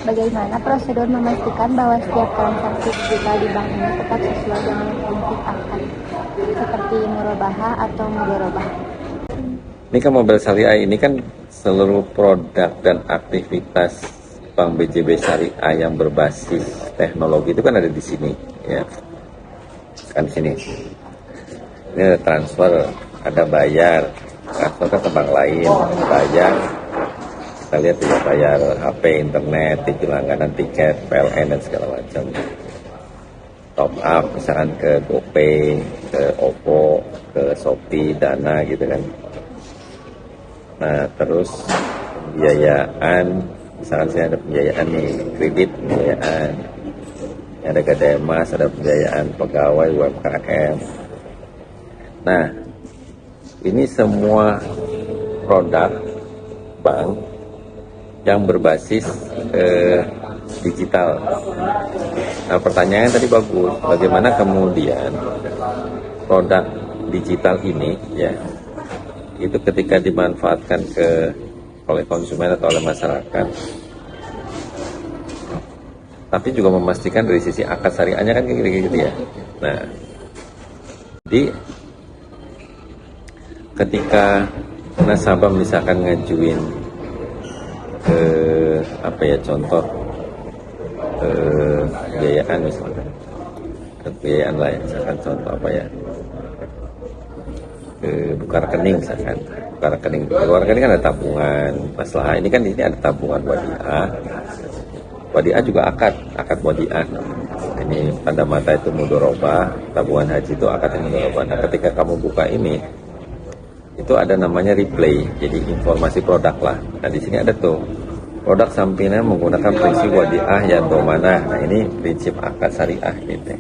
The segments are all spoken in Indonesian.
Bagaimana prosedur memastikan bahwa setiap transaksi digital di bank ini tetap sesuai dengan prinsip akad, seperti murabahah atau mudharabah? Ini kan Mobile Syariah ini kan seluruh produk dan aktivitas Bank BJB Syariah yang berbasis teknologi itu kan ada di sini, ya. Kan di sini. Ini ada transfer, ada bayar, transfer ke bank lain, bayar. Kita lihat ya, bayar HP, internet, TV langganan, tiket, PLN dan segala macam. Top up misalkan ke GoPay, ke OVO, ke Shopee, Dana gitu kan. Nah, terus pembiayaan, misalkan saya ada pembiayaan nih, kredit pembiayaan, ada gadai emas, ada pembiayaan pegawai UMKM. Nah, ini semua produk bank yang berbasis digital. Nah, pertanyaan tadi bagus, bagaimana kemudian produk digital ini, ya, itu ketika dimanfaatkan oleh konsumen atau oleh masyarakat, tapi juga memastikan dari sisi akad syariahnya kan kayak gitu ya. Nah, jadi ketika nasabah misalkan ngajuin ke contoh biayaan misalkan, kebiayaan lah ya, misalkan contoh buka rekening misalkan, buka rekening kan ada tabungan masalah, ini kan di sini ada tabungan wadiah juga akad wadiah. Ini pada mata itu mudharabah, tabungan haji itu akadnya mudharabah. Nah, ketika kamu buka ini, itu ada namanya replay, jadi informasi produk lah. Nah, di sini ada tuh produk sampingnya menggunakan prinsip wadiah yang domana. Nah, ini prinsip akad syariah gitu.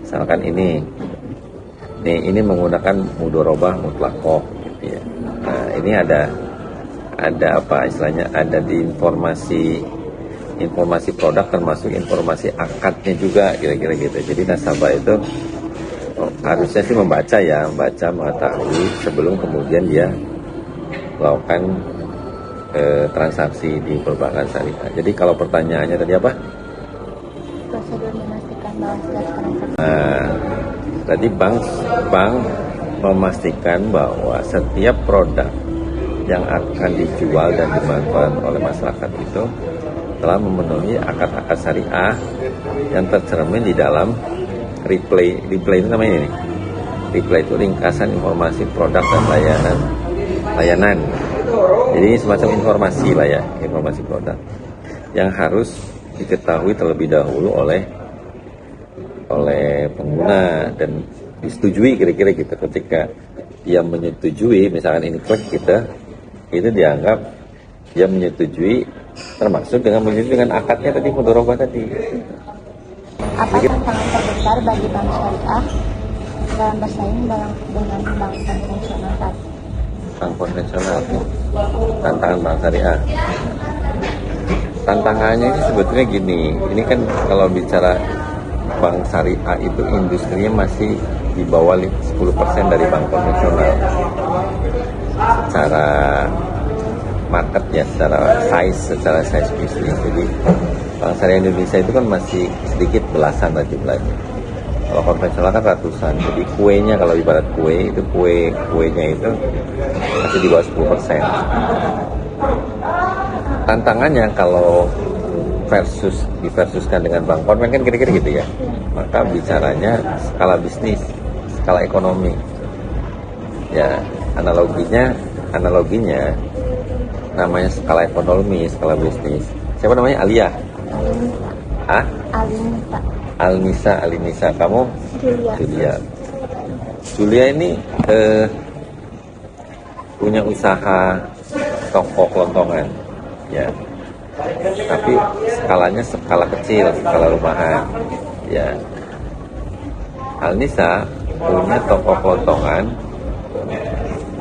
Misalkan ini menggunakan mudharabah mutlaqah gitu ya. Nah, ini ada apa istilahnya, ada di informasi produk termasuk informasi akadnya juga kira-kira gitu. Jadi nasabah itu harusnya sih membaca, mengetahui sebelum kemudian dia melakukan transaksi di perbankan syariah. Jadi kalau pertanyaannya tadi apa? Prosedur memastikan bahwa setiap transaksi. Nah, tadi bank memastikan bahwa setiap produk yang akan dijual dan dimanfaatkan oleh masyarakat itu telah memenuhi akad-akad syariah yang tercermin di dalam replay itu namanya ini. Replay itu ringkasan informasi produk dan layanan. Jadi ini semacam informasi lah ya, informasi produk yang harus diketahui terlebih dahulu oleh pengguna dan disetujui kira-kira gitu. Ketika dia menyetujui, misalkan ini klik gitu, itu dianggap dia menyetujui, termasuk dengan menyetujui dengan akadnya tadi, mudharabah tadi. Apa tantangan terbesar bagi bank syariah dalam bersaing dengan bank konvensional tadi? Bank konvensional, tantangan bank syariah. Tantangannya ini sebetulnya gini, ini kan kalau bicara bank syariah itu industrinya masih di bawah 10% dari bank konvensional. Secara market ya, secara size bisnis. Jadi bank syariah Indonesia itu kan masih sedikit, belasan lah jumlahnya. Kalau konvensional kan ratusan. Jadi kuenya, kalau ibarat kue itu kuenya itu masih di bawah 10%. Tantangannya kalau diversuskan dengan bank konven kan kira-kira gitu ya. Maka bicaranya skala bisnis, skala ekonomi. Ya, analoginya namanya skala ekonomi, skala bisnis. Siapa namanya? Alia? Alinisa. Kamu? Julia ini punya usaha toko kelontongan, ya. Tapi skalanya skala kecil, skala rumahan, ya. Alinisa punya toko kelontongan,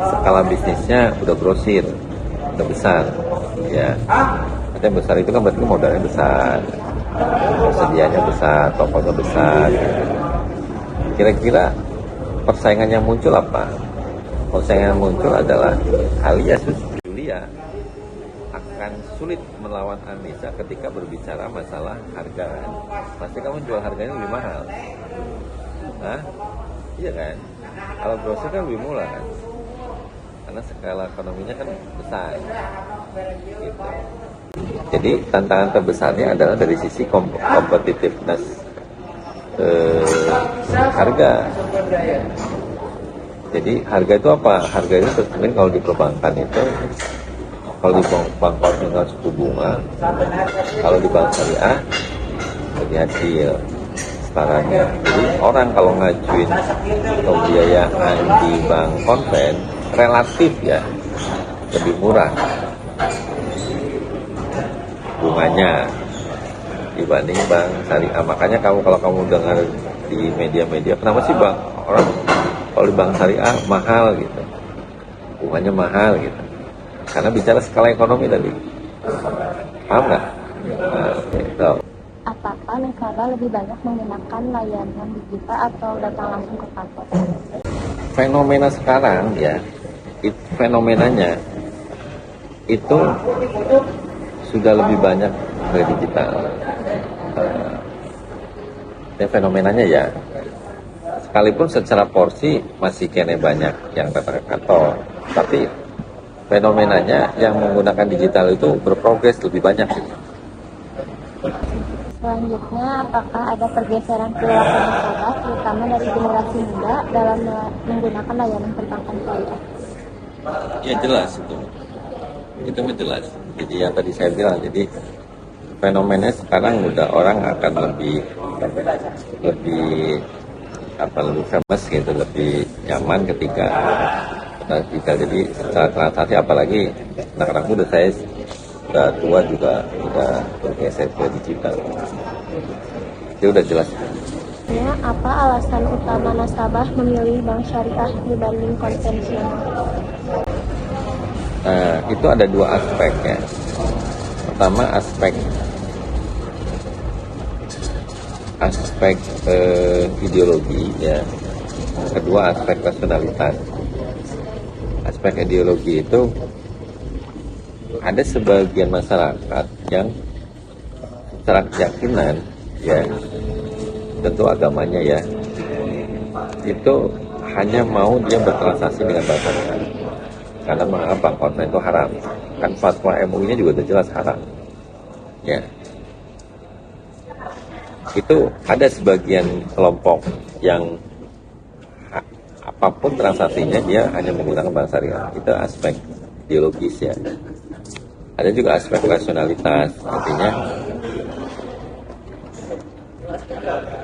skala bisnisnya udah grosir, udah besar, ya. Yang besar itu kan berarti modalnya besar, persediaannya besar, tokonya besar. Kira-kira persaingan yang muncul apa? Persaingan yang muncul adalah alias Julia akan sulit melawan Anissa ketika berbicara masalah harga kan. Pasti kamu jual harganya lebih mahal. Hah? Iya kan? Kalau grosir kan lebih murah kan? Karena skala ekonominya kan besar. Gitu. Jadi tantangan terbesarnya adalah dari sisi kompetitiveness harga. Jadi harga itu apa? Harga itu tercermin kalau di perbankan itu, kalau di bank konvensional suku bunga, kalau di bank syariah bagi hasil setaranya. Jadi orang kalau ngajuin pembiayaan di bank konven relatif ya lebih murah bunganya dibanding bank syariah. Makanya kalau kamu dengar di media-media, kenapa sih bang orang kalau di bank syariah mahal gitu, bunganya mahal gitu? Karena bicara skala ekonomi tadi, paham nggak? Nah, gitu. Apakah nasabah lebih banyak menggunakan layanan digital atau datang langsung ke kantor? Fenomena sekarang ya, fenomenanya itu sudah lebih banyak ke digital. Fenomenanya ya, sekalipun secara porsi masih kene banyak yang datang ke kantor, tapi fenomenanya yang menggunakan digital itu berprogres lebih banyak. Selanjutnya, apakah ada pergeseran perilaku nasabah, terutama dari generasi muda, dalam menggunakan layanan perbankan syariah? Ya jelas itu jelas. Jadi yang tadi saya bilang, jadi fenomenanya sekarang udah orang akan lebih famous gitu, lebih nyaman ketika digital. Jadi secara transaksi, apalagi anak-anak muda, saya udah tua juga udah bergeser ke digital. Itu udah jelas. Apa alasan utama nasabah memilih bank syariah dibanding konvensional? Itu ada dua aspek ya. Pertama aspek ideologi ya. Kedua aspek rasionalitas. Aspek ideologi itu ada sebagian masyarakat yang secara keyakinan ya, tentu agamanya ya, itu hanya mau dia bertransaksi dengan bank syariah karena menganggap bank konven itu haram. Kan fatwa MUI-nya juga udah jelas haram ya. Itu ada sebagian kelompok yang apapun transaksinya dia hanya menggunakan bank syariah. Itu aspek ideologis ya. Ada juga aspek rasionalitas, artinya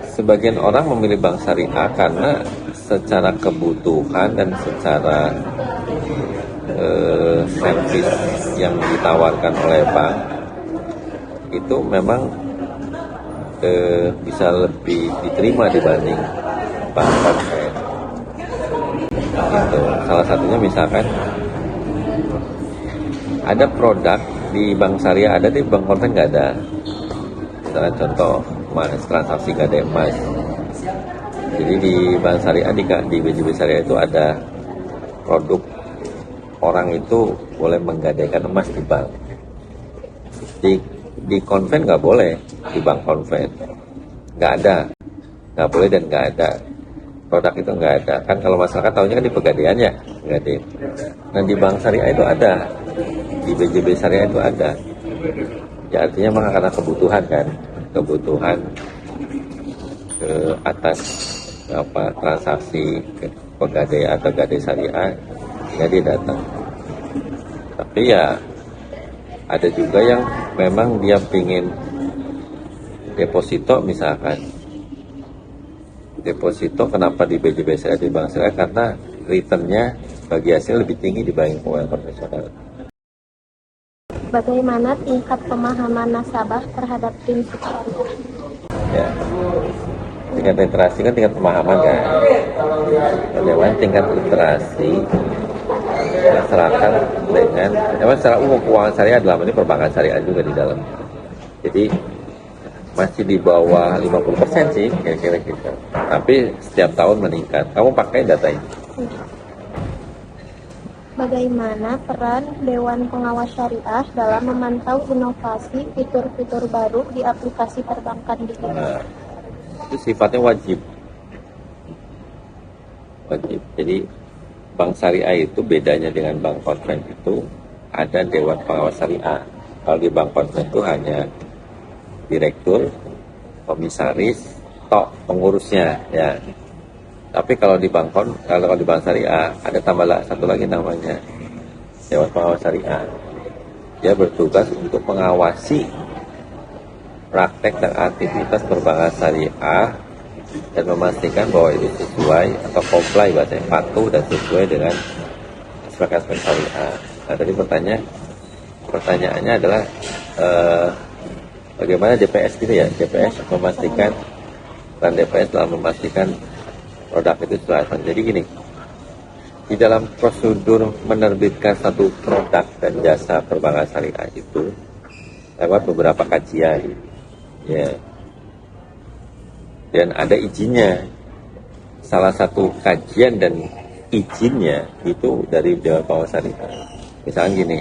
sebagian orang memilih bank syariah karena secara kebutuhan dan secara servis yang ditawarkan oleh bank itu memang bisa lebih diterima dibanding bank konven. Gitu. Salah satunya misalkan ada produk di bank syariah, ada di bank konven nggak ada. Misalnya contoh emas, transaksi nggak ada emas. Jadi di bank syariah, di BJB Syariah itu ada produk orang itu boleh menggadaikan emas di bank. Di konven nggak boleh, di bank konven nggak ada, nggak boleh dan nggak ada. Produk itu nggak ada. Kan kalau masyarakat tahunya kan di pegadaian ya, pegadaian. Nah di bank syariah itu ada, di BJB Syariah itu ada. Ya artinya memang karena kebutuhan kan, kebutuhan ke atas transaksi ke pegadaian atau gadai syariah, ya dia datang. Tapi ya ada juga yang memang dia pingin deposito misalkan. Deposito kenapa di BJB Syariah di bank syariah? Karena returnnya bagi hasil lebih tinggi dibanding uang konvensional. Bagaimana tingkat pemahaman nasabah terhadap prinsip syariah? Ya, tingkat literasi kan tingkat pemahaman kan. Bagaimana tingkat literasi masyarakat dengan, memang secara umum keuangan syariah dalam ini perbankan syariah juga di dalam. Jadi masih di bawah 50% sih kira-kira gitu. Tapi setiap tahun meningkat. Kamu pakai data ini? Bagaimana peran Dewan Pengawas Syariah dalam memantau inovasi fitur-fitur baru di aplikasi perbankan digital? Nah, itu sifatnya wajib. Jadi bank syariah itu bedanya dengan bank konven itu ada Dewan Pengawas Syariah. Kalau di bank konven itu hanya direktur, komisaris, pengurusnya ya. Tapi kalau di bank syariah ada tambah satu lagi namanya Dewan Pengawas Syariah. Dia bertugas untuk mengawasi praktek dan aktivitas perbankan syariah dan memastikan bahwa itu sesuai atau comply, bahasanya patuh dan sesuai dengan aspek-aspek syariah. Nah, tadi pertanyaannya adalah bagaimana DPS gitu ya, DPS memastikan, dan DPS dalam memastikan produk itu sesuai. Jadi gini, di dalam prosedur menerbitkan satu produk dan jasa perbankan syariah itu lewat beberapa kajian, ya, dan ada izinnya. Salah satu kajian dan izinnya itu dari Dewan Pengawas Syariah. Misalnya gini,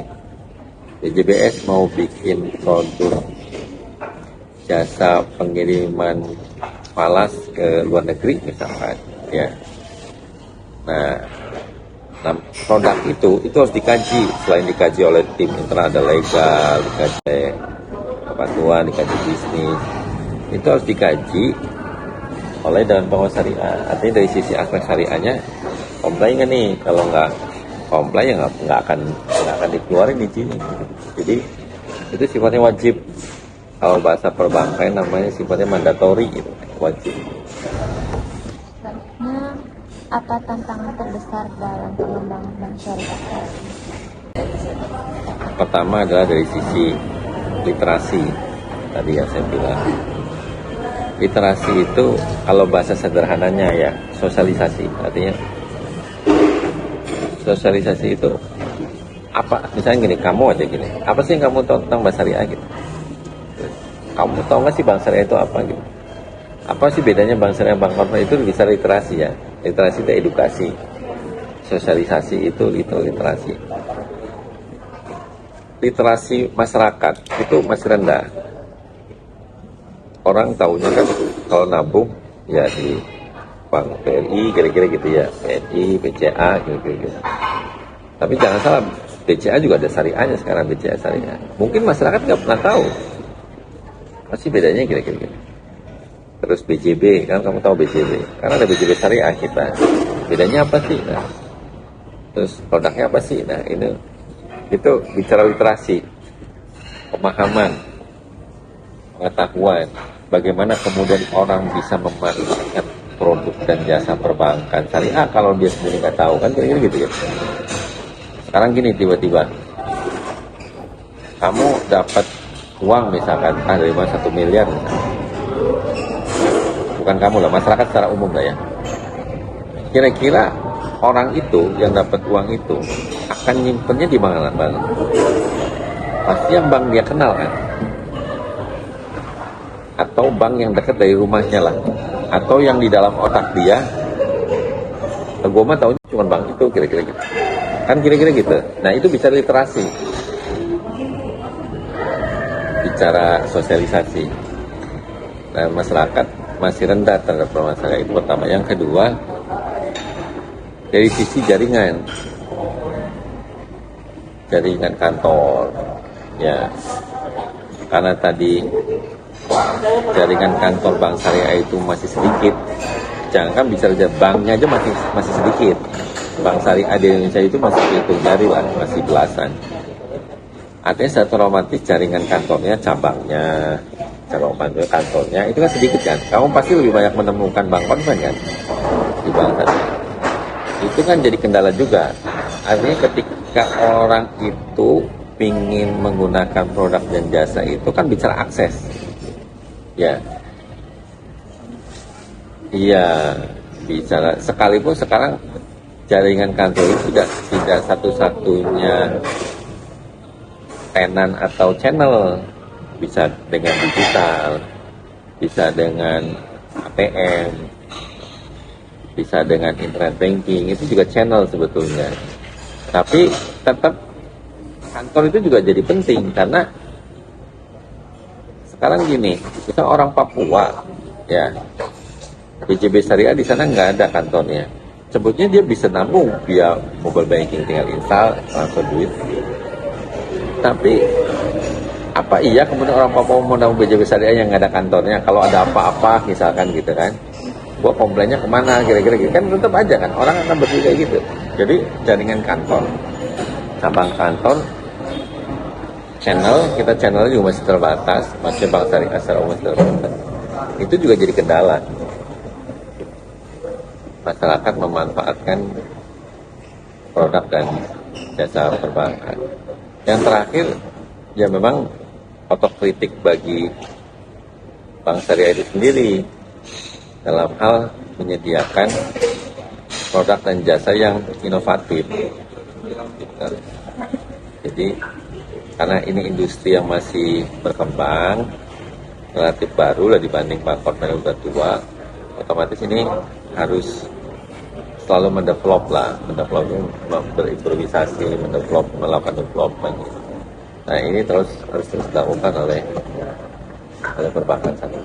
BJBS mau bikin produk jasa pengiriman falas ke luar negeri misalkan, ya. Nah, produk itu harus dikaji. Selain dikaji oleh tim internal, ada legal, dikaji kepatuhan, dikaji bisnis, itu harus dikaji oleh Dewan Pengawas Syariah. Artinya dari sisi aspek syariahnya comply nggak nih? Kalau nggak comply ya nggak akan dikeluarin izinnya. Jadi itu sifatnya wajib. Kalau bahasa perbankan namanya sifatnya mandatori, gitu, wajib. Selanjutnya, apa tantangan terbesar dalam pengembangan bank syariah? Pertama adalah dari sisi literasi. Tadi yang saya bilang, literasi itu kalau bahasa sederhananya ya sosialisasi. Artinya sosialisasi itu apa? Misalnya gini, kamu aja gini, apa sih yang kamu tahu tentang bank syariah gitu? Kamu tahu nggak sih bank syariah itu apa gitu? Apa sih bedanya bank syariah bank konven? Itu bisa literasi ya. Literasi itu edukasi. Sosialisasi itu literasi. Literasi masyarakat itu masih rendah. Orang tahunya kan kalau nabung ya di bank BRI kira-kira gitu ya, BRI, BCA gitu. Tapi jangan salah, BCA juga ada syariahnya sekarang, BCA syariah. Mungkin masyarakat nggak pernah tahu. Masih bedanya kira-kira gitu. Terus BJB, kan kamu tahu BJB, karena ada BJB syariah kita. Bedanya apa sih? Nah, terus produknya apa sih? Nah, itu bicara literasi, pemahaman, pengetahuan, bagaimana kemudian orang bisa memanfaatkan produk dan jasa perbankan syariah kalau dia sendiri nggak tahu, kan kira-kira gitu ya. Sekarang gini, tiba-tiba kamu dapat uang misalkan dari mana 1 miliar misalkan. Bukan kamu lah, masyarakat secara umum lah ya. Kira-kira orang itu yang dapat uang itu akan nyimpennya di mana bang? Pasti yang bank dia kenal kan? Atau bank yang dekat dari rumahnya lah, atau yang di dalam otak dia. Gue mah tahu cuma bank itu, kira-kira gitu. Kan kira-kira gitu. Nah itu bisa literasi, bicara sosialisasi. Nah masyarakat masih rendah terhadap permasalahan itu pertama. Yang kedua, dari sisi jaringan kantor, ya, karena tadi jaringan kantor bank syariah itu masih sedikit. Jangan kan bicara banknya aja masih sedikit. Bank syariah di Indonesia itu masih hitung jari lah, masih belasan. Artinya secara otomatis jaringan kantornya, kantornya itu kan sedikit kan. Kamu pasti lebih banyak menemukan bank konven kan di bank syariah. Itu kan jadi kendala juga. Artinya ketika orang itu ingin menggunakan produk dan jasa itu kan bicara akses. Ya, iya, bicara sekalipun sekarang jaringan kantor itu tidak satu-satunya tenan atau channel, bisa dengan digital, bisa dengan ATM, bisa dengan internet banking, itu juga channel sebetulnya. Tapi tetap kantor itu juga jadi penting karena sekarang gini, kita orang Papua, ya, BJB Syariah di sana nggak ada kantornya. Sebutnya dia bisa nabung via mobile banking, tinggal install, transfer duit. Tapi apa iya kemudian orang Papua mau nabung BJB Syariah yang nggak ada kantornya? Kalau ada apa-apa misalkan gitu kan, gua komplainnya kemana kira-kira gitu kan, tetap aja kan orang akan berpikir gitu. Jadi jaringan kantor, cabang kantor, kita channelnya juga masih terbatas, masih Bank Syariah secara umum terbatas. Itu juga jadi kendala. Masyarakat memanfaatkan produk dan jasa perbankan. Yang terakhir, ya memang otokritik bagi Bank Syariah itu sendiri dalam hal menyediakan produk dan jasa yang inovatif. Jadi karena ini industri yang masih berkembang, relatif baru lah dibanding Bangkok yang udah tua, otomatis ini harus selalu mendevelop, berimprovisasi, melakukan development. Nah ini harus terus dilakukan oleh perbankan sana.